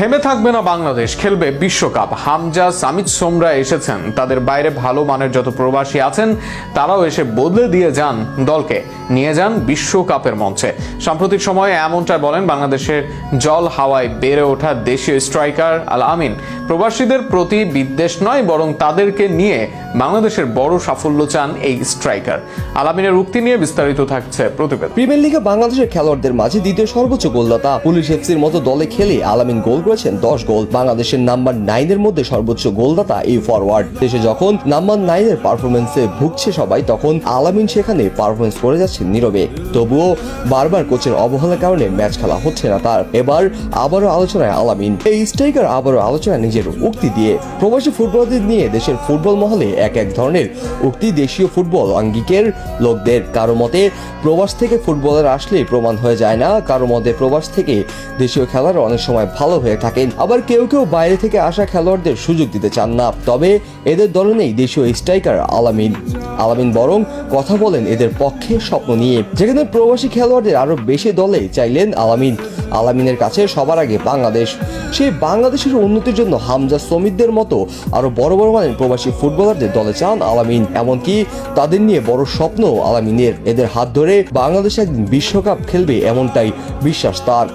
থেমে থাকবে না বাংলাদেশ, খেলবে বিশ্বকাপ। হামজা, সামিদ সোমরা এসেছেন, তাদের বাইরে ভালো মানের যত প্রবাসী আছেন তারাও এসে বদলে দিয়ে যান দলকে, নিয়ে যান বিশ্বকাপের মঞ্চে। সাম্প্রতিক সময়ে এমনটা বলেন বাংলাদেশের জল হাওয়ায় বেড়ে ওঠা দেশীয় স্ট্রাইকার আল আমিন। প্রবাসীদের প্রতি বিদ্বেষ নয়, বরং তাদেরকে নিয়ে বাংলাদেশের বড় সাফল্য চান এই স্ট্রাইকার। আল আমিনের উক্তি নিয়ে বিস্তারিত থাকছে প্রতিবেদন। প্রিমিয়ার লিগে বাংলাদেশের খেলোয়াড়দের মাঝে দ্বিতীয় সর্বোচ্চ গোলদাতা। পুলিশ এফসির মতো দলে খেলে আল আমিন গোল করেছেন 10 গোল। বাংলাদেশের নাম্বার 9 এর মধ্যে সর্বোচ্চ গোলদাতা এই ফরওয়ার্ড। দেশে যখন নাম্বার 9 এর পারফরমেন্সে ভুগছে সবাই, তখন আল আমিন সেখানে পারফরমেন্স করে যাচ্ছেন নীরবে। তবুও বারবার কোচের অবহেলার কারণে ম্যাচ খেলা হচ্ছে না তার। এবার আবারও আলোচনায় আল আমিন। এই স্ট্রাইকার আবারও আলোচনায় নিজের উক্তি দিয়ে। প্রবাসী ফুটবলারদের নিয়ে দেশের ফুটবল মহলে এক এক ধরনের উক্তি দেশীয় ফুটবল আঙ্গিকের লোকদের। কারো মতে প্রবাস থেকে ফুটবলার আসলেই প্রমাণ হয়ে যায় না, কারো মতে প্রবাস থেকে দেশীয় খেলোয়াড় অনেক সময় ভালো হয়ে থাকেন। আবার কেউ কেউ বাইরে থেকে আসা খেলোয়াড়দের সুযোগ দিতে চান না। তবে এদের দলে নেই দেশীয় স্ট্রাইকার আল আমিন। আল আমিন বরং কথা বলেন এদের পক্ষে স্বপ্ন নিয়ে, যেখানে প্রবাসী খেলোয়াড়দের আরো বেশি দলে চাইলেন আল আমিন। আল আমিনের কাছে সবার আগে বাংলাদেশ। সেই বাংলাদেশের উন্নতির জন্য হামজা, সমিতদের মতো আরো বড় বড় মানের প্রবাসী ফুটবলারদের দলে চান আল আমিন। এমনকি তাদের নিয়ে বড় স্বপ্ন আল আমিনের। এদের হাত ধরে বাংলাদেশ একদিন বিশ্বকাপ খেলবে, এমনটাই বিশ্বাস তার।